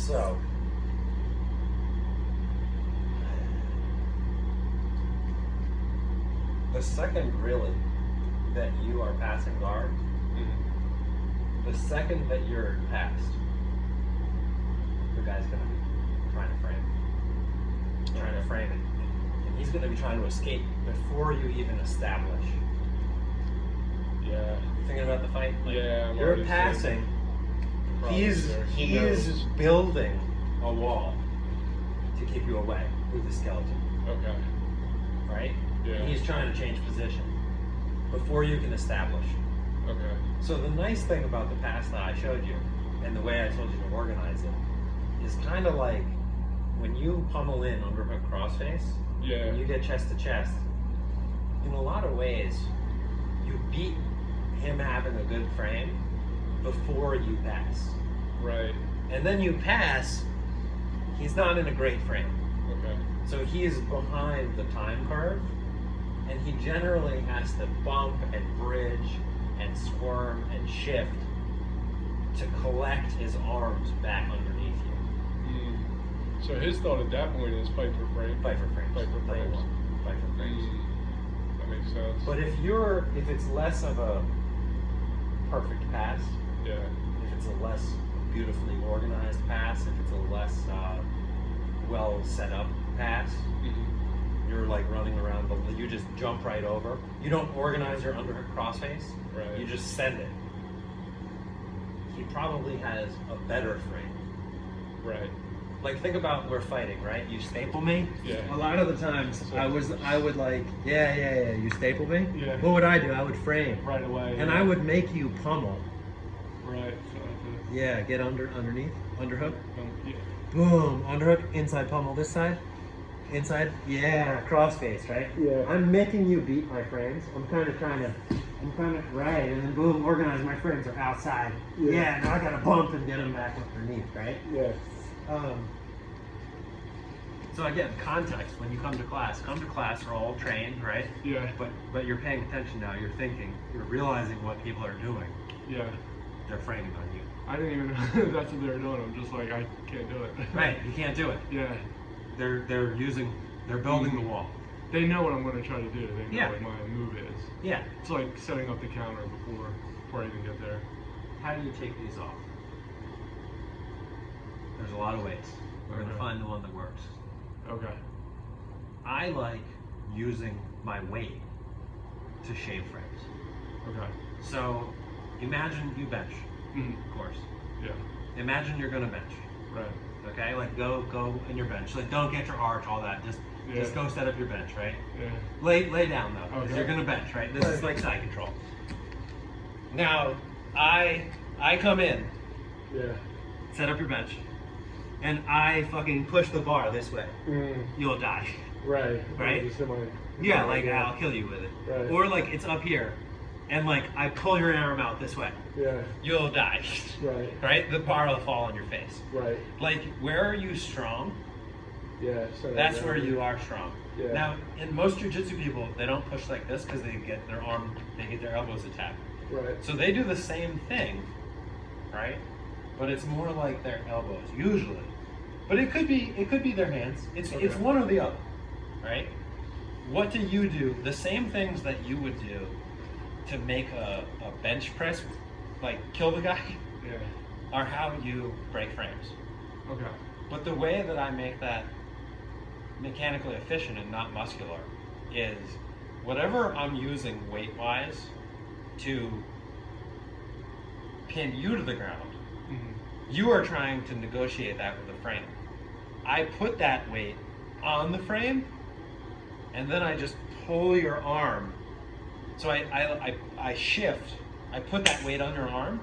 So, the second really that you are passing guard, the second that you're passed, the guy's gonna be trying to frame it. And he's gonna be trying to escape before you even establish. Yeah. You thinking about the fight? Like, Yeah, I'm you're already passing. He's He knows. building a wall to keep you away with the skeleton, Okay. right? Yeah. And he's trying to change position before you can establish. Okay. So the nice thing about the pass that I showed you and the way I told you to organize it is kind of like when you pummel in underhook crossface, Yeah. and you get chest to chest, in a lot of ways, you beat him having a good frame before you pass. Right. And then you pass, he's not in a great frame. Okay. So he is behind the time curve, and he generally has to bump and bridge and squirm and shift to collect his arms back underneath you. So his thought at that point is fight for frame. Fight for frames. Fight for Number frames. one. Fight for frames. That makes sense. But if it's less of a perfect pass, Yeah. if it's a less beautifully organized pass, if it's a less well set up pass, you're like running around, but you just jump right over. You don't organize your underhook crossface. Right. You just send it. He probably has a better frame. Right. Like think about we're fighting, right? You staple me. Yeah. A lot of the times, I would like, yeah, you staple me? Yeah. What would I do? I would frame. Right away. And I would make you pummel. Right. So I Yeah, get underneath, underhook. yeah. Boom, underhook, inside pummel this side. Inside, yeah, crossface, right? Yeah. I'm making you beat my frames. I'm kind of, right, and then boom, organize my frames are outside. Yeah. Yeah, now I gotta bump and get them back underneath, right? Yeah. So again, context. When you come to class, we're all trained, right? Yeah. But you're paying attention now. You're thinking. You're realizing what people are doing. Yeah. They're framing on you. I didn't even know that's what they were doing. I'm just like, I can't do it. Right. You can't do it. Yeah. They're building the wall. They know what I'm going to try to do. They know Yeah. what my move is. Yeah. It's like setting up the counter before I even get there. How do you take these off? There's a lot of ways. We're going to Okay. find the one that works. Okay. I like using my weight to shave frames. Okay. So imagine you bench, of course. Yeah. Imagine you're going to bench. Right. Okay, like go in your bench. Like don't get your arch, all that. Just go set up your bench, right? Yeah. Lay down though, because Okay. you're gonna bench, right? This is like side control. Now, I come in, Yeah. set up your bench, and I fucking push the bar this way. You'll die. Right. Right? Just in my, Yeah, like I'll kill you with it. Right. Or like it's up here, and like I pull your arm out this way. Yeah. You'll die. Right. Right? The bar will fall on your face. Right. Like where are you strong? Yeah. So That's where you are strong. Yeah. Now, in most jujitsu people, they don't push like this because they get their elbows attacked. Right. So they do the same thing, right? But it's more like their elbows usually. But it could be their hands. It's Okay. one or the other, right? What do you do? The same things that you would do to make a bench press, like kill the guy, Yeah. are how you break frames. Okay. But the way that I make that mechanically efficient and not muscular is whatever I'm using weight-wise to pin you to the ground, you are trying to negotiate that with the frame. I put that weight on the frame, and then I just pull your arm. So I shift, I put that weight on your arm,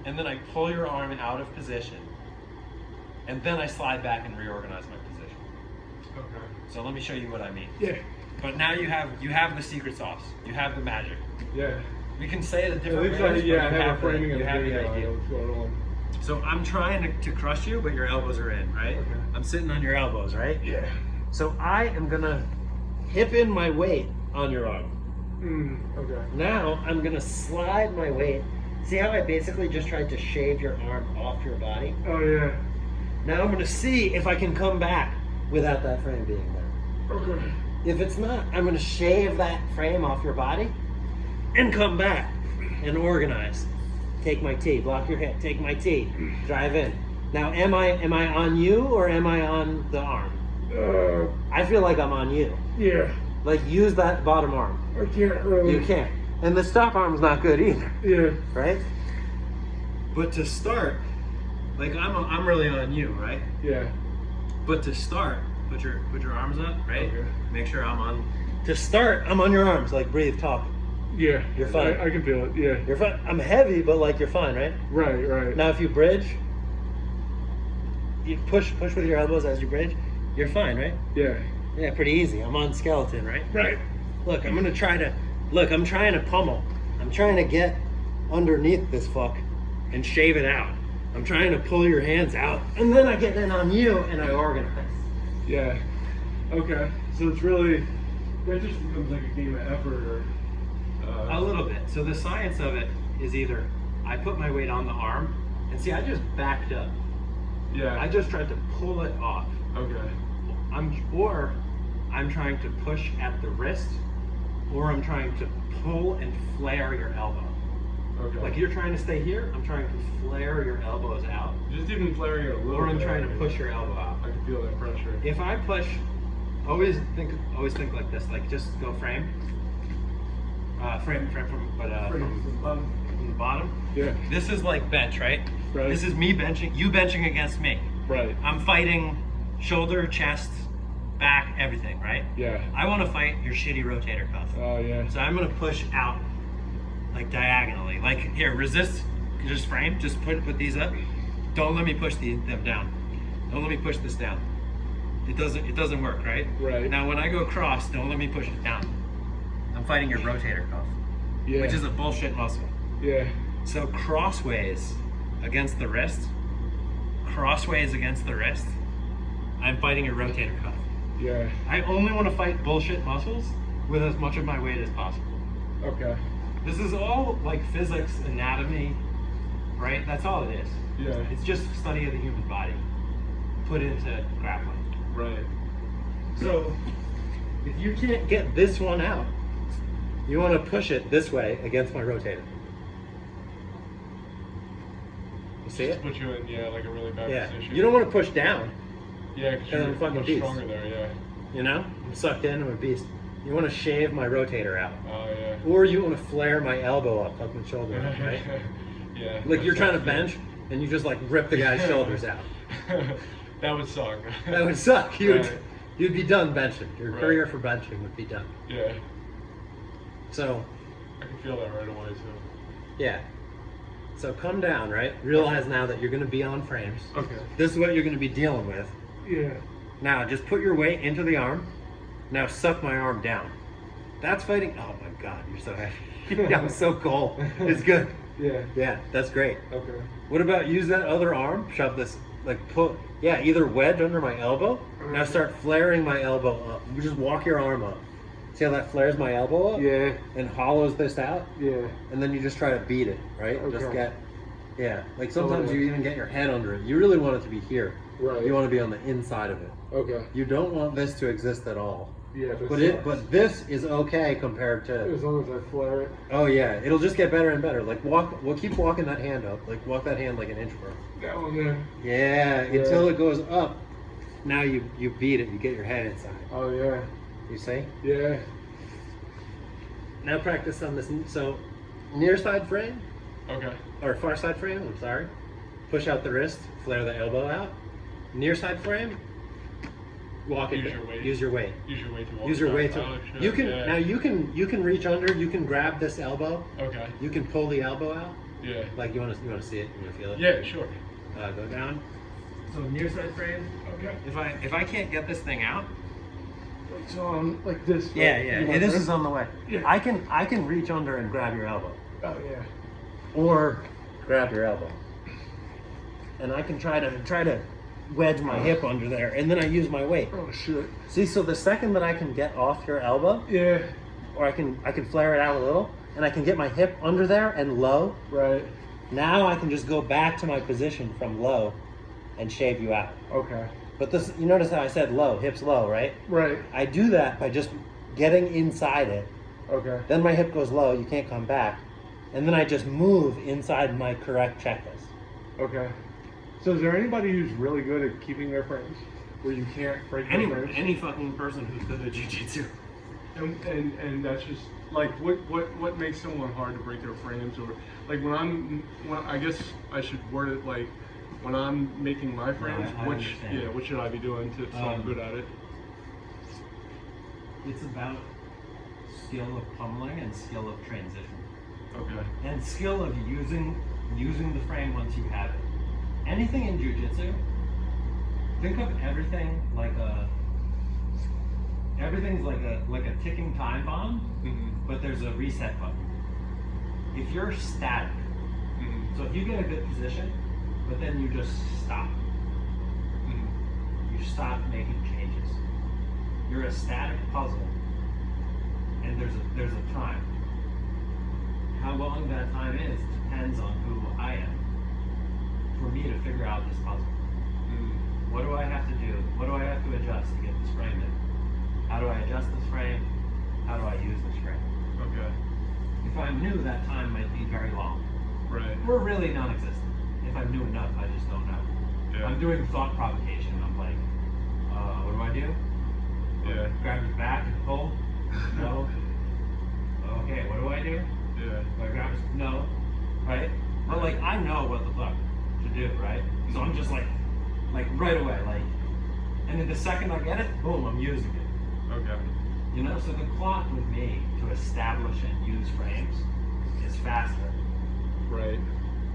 and then I pull your arm out of position, and then I slide back and reorganize my position. Okay. So let me show you what I mean. Yeah. But now you have the secret sauce. You have the magic. Yeah. We can say the It different looks ways, like, but yeah, I you have a framing the, of you the have the video. I idea. know what's going on. So I'm trying to crush you, but your elbows are in, right? Okay. I'm sitting on your elbows, right? Yeah. So I am gonna hip in my weight on your arm. Okay. Now I'm gonna slide my weight. See how I basically just tried to shave your arm off your body? Oh yeah. Now I'm gonna see if I can come back without that frame being there. Okay. If it's not, I'm gonna shave that frame off your body and come back and organize. Take my T, block your hip, take my T, drive in. Now am I on you or am I on the arm? I feel like I'm on you. Yeah. Like use that bottom arm. I can't really. You can't. And the stop arm's not good either, Yeah. right? But to start, like I'm really on you, right? Yeah. But to start, put your arms up, right? Okay. Make sure I'm on. To start, I'm on your arms. Like breathe, talk. Yeah. You're fine. I can feel it. Yeah. You're fine. I'm heavy, but like you're fine, right? Right. Right. Now if you bridge, you push with your elbows as you bridge. You're fine, right? Yeah. Yeah, pretty easy. I'm on skeleton, right? Right. Look, I'm trying to pummel. I'm trying to get underneath this fuck and shave it out. I'm trying to pull your hands out, and then I get in on you and I organize. Yeah. Okay. So it's really that just becomes like a game of effort, or. A little bit. So the science of it is either I put my weight on the arm, and see, I just backed up. Yeah. I just tried to pull it off. Okay. I'm trying to push at the wrist, or I'm trying to pull and flare your elbow. Okay. Like you're trying to stay here, I'm trying to flare your elbows out, Just even flaring it a little. or I'm bit, trying I to mean, push your elbow out. I can feel that pressure. If I push, always think like this. Like just go frame from the bottom. Yeah. This is like bench, right? Right. This is me benching, you benching against me. Right. I'm fighting shoulder, chest, back, everything, right? Yeah. I want to fight your shitty rotator cuff. Oh yeah. So I'm gonna push out like diagonally. Like here, resist, just frame, just put these up. Don't let me push them down. Don't let me push this down. It doesn't work, right? Right. Now when I go cross, don't let me push it down. I'm fighting your rotator cuff, Yeah. which is a bullshit muscle. Yeah. So crossways against the wrist, I'm fighting your rotator cuff. Yeah. I only want to fight bullshit muscles with as much of my weight as possible. Okay. This is all like physics, anatomy, right? That's all it is. Yeah. It's just study of the human body put into grappling. Right. So if you can't get this one out, you want to push it this way against my rotator. You see it? Put you in, yeah, like a really bad Yeah. position. You don't want to push down, Yeah, because and you're then fucking much beast. stronger there. Yeah. you know? I'm sucked in, I'm a beast. You want to shave my rotator out. Oh yeah. Or you want to flare my elbow up, tuck my shoulder up, right? Yeah. Like you're trying to That bench and you just like rip the guy's shoulders out. That would suck. That would suck. You'd Right. be done benching. Your Right. career for benching would be done. Yeah. So, I can feel that right away too. yeah. So come down, right? Realize now that you're going to be on frames. Okay. This is what you're going to be dealing with. Yeah. Now, just put your weight into the arm. Now suck my arm down. That's fighting. Oh my God, you're so heavy. I'm so cold. It's good. Yeah. Yeah, that's great. Okay. What about use that other arm? Shove this, like put, yeah, either wedge under my elbow. Now start flaring my elbow up. You just walk your arm up. See how that flares my elbow up? Yeah. And hollows this out? Yeah. And then you just try to beat it, right? Just Okay. get, yeah. Like sometimes Totally. you even get your head under it. You really want it to be here. Right. You want to be on the inside of it. Okay. You don't want this to exist at all. Yeah. But this is okay compared to. as long as I flare it. Oh yeah, it'll just get better and better. Like walk, we'll keep walking that hand up. Like walk that hand like an inch further. That one there. Yeah, Yeah. until it goes up. Now you beat it. You get your head inside. Oh yeah. You see? Yeah. Now practice on this. So near side frame Okay. or far side frame. I'm sorry. Push out the wrist. Flare the elbow out. Near side frame. Walk it. Use your weight. Use your weight. Use your weight to walk. Use your down. weight to. Oh, shit. You can Yeah. now. You can reach under. You can grab this elbow. Okay. You can pull the elbow out. Yeah. Like you want to see it. You want to feel it. Yeah. Sure. Go down. So near side frame. Okay. If I can't get this thing out. So I'm like this. right? Yeah. You want This this? is on the way. Yeah. I can reach under and grab your elbow, Oh yeah. or grab your elbow, and I can try to wedge my hip under there, and then I use my weight. Oh shit. See, so the second that I can get off your elbow, Yeah. or I can flare it out a little, and I can get my hip under there and low. Right. Now I can just go back to my position from low and shave you out. Okay. But this, you notice how I said low, hips low, right? Right. I do that by just getting inside it. Okay. Then my hip goes low, you can't come back. And then I just move inside my correct checklist. Okay. So is there anybody who's really good at keeping their frames, where you can't break their frames? Any fucking person who's good at jiu-jitsu. And that's just like what makes someone hard to break their frames, or like when I guess I should word it like when I'm making my frames, I understand. what should I be doing so I'm good at it? It's about skill of pummeling and skill of transition. Okay. And skill of using the frame once you have it. Anything in jiu-jitsu, think of everything like everything's like a ticking time bomb, Mm-hmm. but there's a reset button. If you're static, Mm-hmm. so if you get a good position, but then you just stop, Mm-hmm. you stop making changes. You're a static puzzle, and there's a time. How long that time is depends on who I am. For me to figure out this puzzle, Mm-hmm. what do I have to do? What do I have to adjust to get this frame in? How do I adjust this frame? How do I use this frame? Okay. If I'm new, that time might be very long. Right. We're really non-existent. If I'm new enough, I just don't know. Yeah. I'm doing thought provocation. I'm like, what do I do? Yeah. Grab his back and pull? No. Okay, what do I do? Yeah. Do I grab his, no. Right? But like, I know what the fuck to do, right? So I'm just like right away, like, and then the second I get it, boom, I'm using it. Okay. You know, so the clock with me to establish and use frames is faster, Right.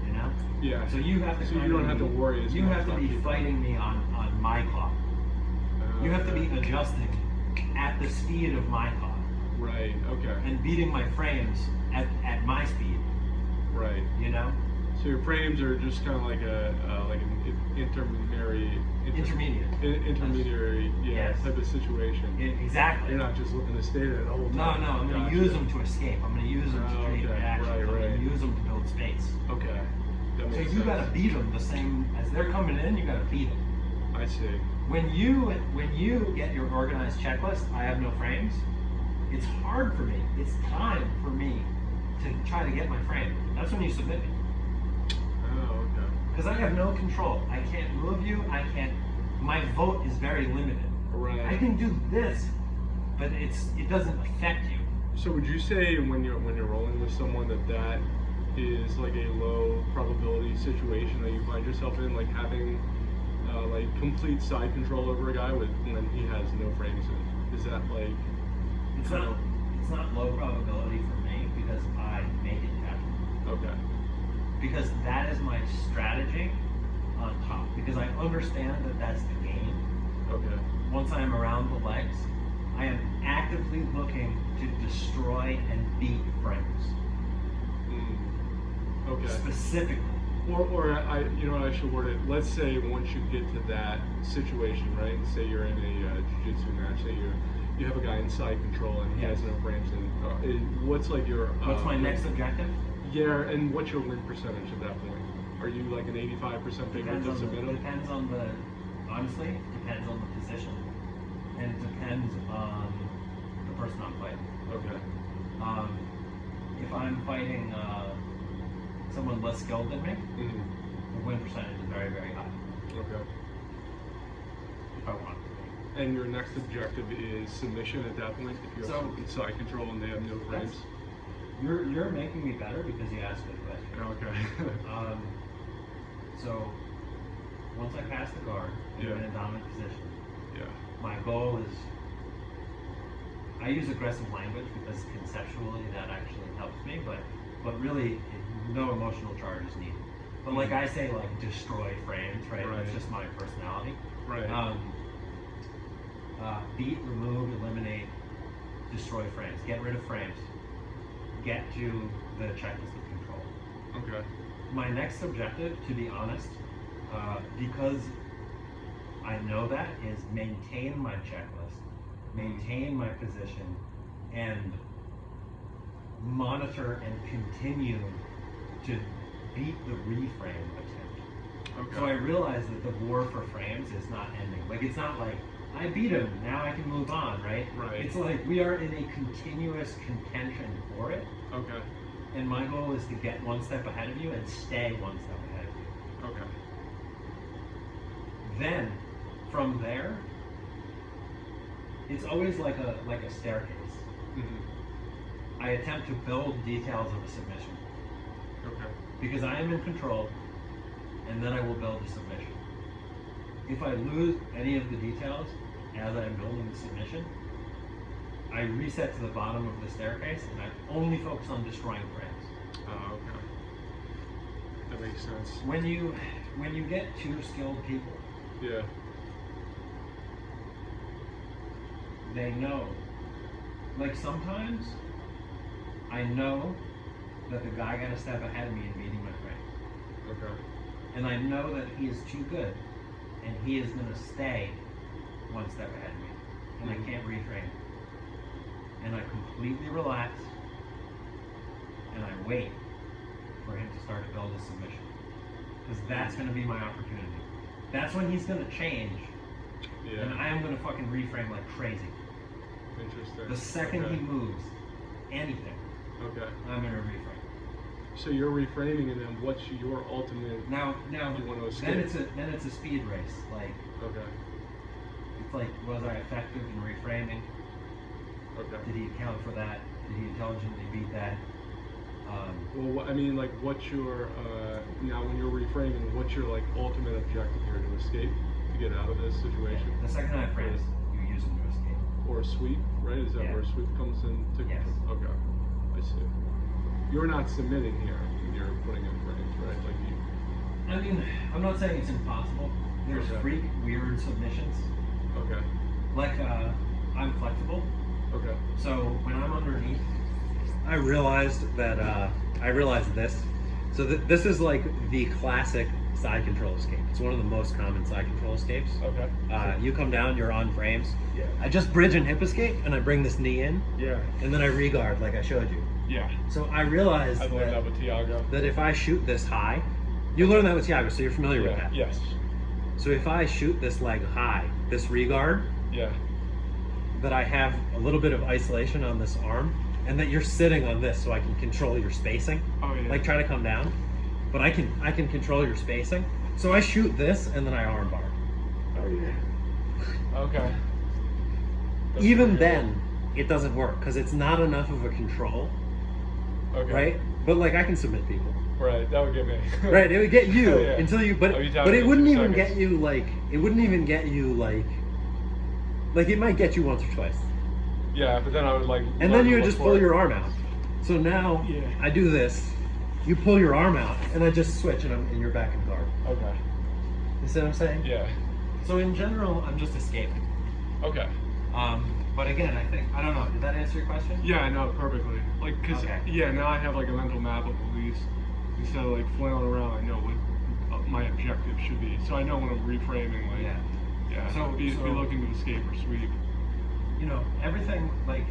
you know? Yeah. So you have to So you kind don't of have to worry as you much have to about be people. fighting me on my clock. You have to be Okay. adjusting at the speed of my clock Right. Okay. and beating my frames at my speed, Right. you know? So your frames are just kind of like an intermediary, intermediary, yeah, Yes. type of situation. Exactly. You're not just looking to stay there the whole No, time. I'm going to Gotcha. use them to escape. I'm going to use them to Oh, create okay. reactions. Right, I'm going right. to use them to build space. Okay. That So makes you sense. got to beat them the same as they're coming in. You got to beat them. I see. When you get your organized checklist, I have no frames. It's hard for me. It's time for me to try to get my frame. That's when you submit me. Oh, okay. Because I have no control. I can't move you. My vote is very limited. Right. I can do this, but it doesn't affect you. So would you say when you're rolling with someone that is like a low probability situation that you find yourself in, like having like complete side control over a guy when he has no frames in? Is that like It's not low probability for me because I make it happen. okay? Because that is my strategy on top. Because I understand that that's the game. Okay. Once I am around the legs, I am actively looking to destroy and beat frames. Okay. Specifically. Or you know what I should word it. Let's say once you get to that situation, right? Say you're in a jiu-jitsu match. Say you have a guy in side control and he has no frames. And what's like your What's my next objective? Yeah, and what's your win percentage at that point? Are you like an 85% favorite to submit him? Honestly, it depends on the position. And it depends on the person I'm fighting. Okay. If I'm fighting someone less skilled than me, Mm-hmm. the win percentage is very, very high. Okay. If I want it to be. And your next objective is submission at that point if you have So- side control and they have no frames? You're making me better because you asked good question. Okay. So once I pass the guard and I'm in a dominant position, yeah. my goal is I use aggressive language because conceptually that actually helps me, but really no emotional charge is needed. But like I say, like destroy frames, right? Right. That's just my personality. Right. Beat, remove, eliminate, destroy frames. Get rid of frames. Get to the checklist of control. Okay. My next objective, to be honest, because I know that, is maintain my checklist, maintain my position, and monitor and continue to beat the reframe attempt. Okay. So I realized that the war for frames is not ending. Like, it's not like, I beat him, now I can move on, right? Right. It's like we are in a continuous contention for it. Okay. And my goal is to get one step ahead of you and stay one step ahead of you. Okay. Then, from there, it's always like a staircase. Mm-hmm. I attempt to build details of a submission Okay. because I am in control, and then I will build the submission. If I lose any of the details as I'm building the submission, I reset to the bottom of the staircase and I only focus on destroying frames. Okay. That makes sense. When you get two skilled people, Yeah. they know. Like sometimes I know that the guy got a step ahead of me in beating my frame. Okay. And I know that he is too good and he is gonna stay one step ahead of me. And I can't reframe. And I completely relax and I wait for him to start to build a submission. Because that's gonna be my opportunity. That's when he's gonna change. Yeah. And I am gonna fucking reframe like crazy. Interesting. The second Okay. he moves anything, Okay. I'm gonna reframe. So you're reframing, and then what's your ultimate? Now You want to then escape. it's a speed race. Like Okay. it's like, was I effective in reframing? Okay. Did he account for that? Did he intelligently beat that? Well, I mean, like, what's your now when you're reframing? What's your like ultimate objective here? To escape, to get out of this situation, The second I frames, you use them to escape. or a sweep, right? Is that Yeah. where a sweep comes in? Yes. Okay. I see. You're not submitting here. You're putting in frames, right? Like you. I mean, I'm not saying it's impossible. There's Okay. freak, weird submissions. Okay. Like, I'm flexible. Okay. So when I'm underneath, I realized this. So this is like the classic side control escape. It's one of the most common side control escapes. Okay. You come down, you're on frames. Yeah. I just bridge and hip escape, and I bring this knee in, Yeah. and then I reguard like I showed you. Yeah. So I realized I learned that that, with Tiago. if I shoot this high, you learned that with Tiago, so you're familiar with Yeah. that. Yes. So if I shoot this leg high, this regard, Yeah. that I have a little bit of isolation on this arm, and that you're sitting on this so I can control your spacing. Oh yeah. Like try to come down, but I can control your spacing. So I shoot this and then I arm bar. Oh yeah. Okay. That's Even pretty then, it doesn't work because it's not enough of a control, good. Okay. right? But like I can submit people, Right. That would get me. right? It would get you Yeah. until you, but I'll be down but in it wouldn't 2 even seconds. get you it wouldn't even get you like it might get you once or twice, Yeah, but then I would like. and then you would just pull your arm out. So now Yeah. I do this, you pull your arm out, and I just switch, and you're back in guard. Okay. You see what I'm saying? Yeah. So in general, I'm just escaping. Okay. But again, I don't know. Did that answer your question? Yeah, I know perfectly. Like, cause Okay. yeah, now I have like a mental map of these. Instead of like flailing around, I know what my objective should be. So I know when I'm reframing, like, Yeah. yeah, So- be so- looking to escape or sweep. You know, everything like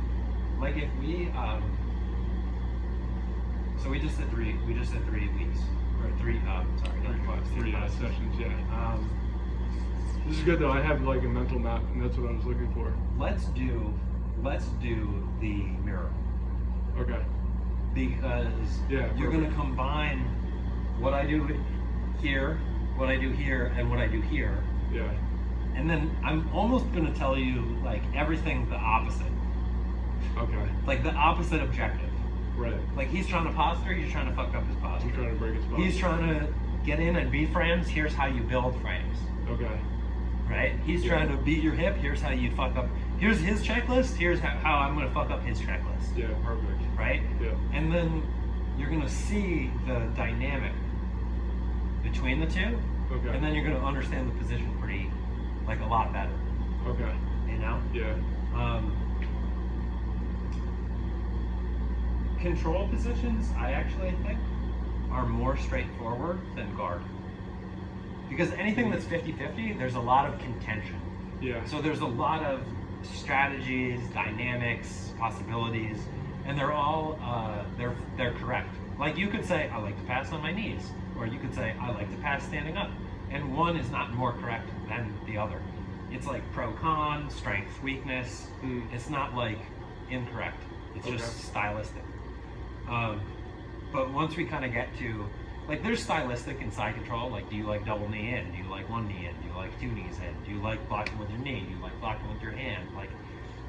if we so we just did 3 weeks or 3 sorry, not 5, 3 classes. sessions, yeah. This is good though. I have like a mental map, and that's what I was looking for. Let's do the mirror Okay. because Yeah, you're perfect. gonna combine what I do here, what I do here, and what I do here. Yeah. And then I'm almost gonna tell you like everything the opposite, Okay. like the opposite objective. Right. Like he's trying to posture, you're trying to fuck up his posture. I'm trying to break his spot. He's trying to get in and beat frames. Here's how you build frames, Okay. right? He's Yeah. trying to beat your hip. Here's how you fuck up. Here's his checklist. Here's how I'm gonna fuck up his checklist, Yeah. Perfect. right? Yeah. And then you're gonna see the dynamic between the two, Okay. and then you're gonna understand the position like a lot better. Okay. You know. Yeah. Control positions, I actually think, are more straightforward than guard. Because anything that's 50-50, there's a lot of contention. Yeah. So there's a lot of strategies, dynamics, possibilities, and they're all they're correct. Like you could say, I like to pass on my knees, or you could say, I like to pass standing up. and one is not more correct than the other. It's like pro con, strength, weakness. It's not like incorrect. It's just stylistic. But once we kind of get to, like, there's stylistic in side control. Like, do you like double knee in? Do you like one knee in? Do you like two knees in? Do you like blocking with your knee? Do you like blocking with your hand? Like,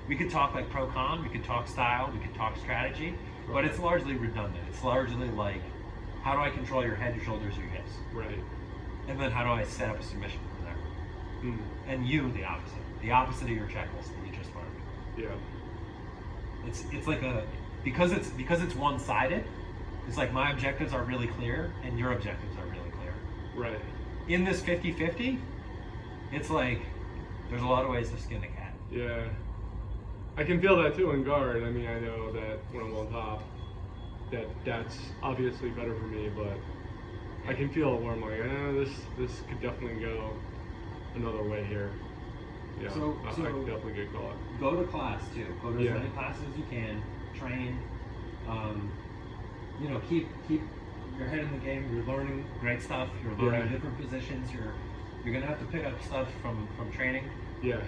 we could talk like pro con, we could talk style, we could talk strategy, but it's largely redundant. It's largely like, how do I control your head, your shoulders, your hips? Right. And then how do I set up a submission from there? And you, the opposite of your checklist that you just learned. Yeah. It's like because it's one-sided. It's like my objectives are really clear and your objectives are really clear. Right. In this 50-50, it's like there's a lot of ways to skin a cat. Yeah. I can feel that too in guard. I mean, I know that when I'm on top, that's obviously better for me, but I can feel where I'm like, this could definitely go another way here. Yeah, So I could definitely get caught. go to class too. Go to as Yeah. many classes as you can. Train. Keep your head in the game. You're learning great stuff. You're learning Yeah. different positions. You're gonna have to pick up stuff from training. Yeah.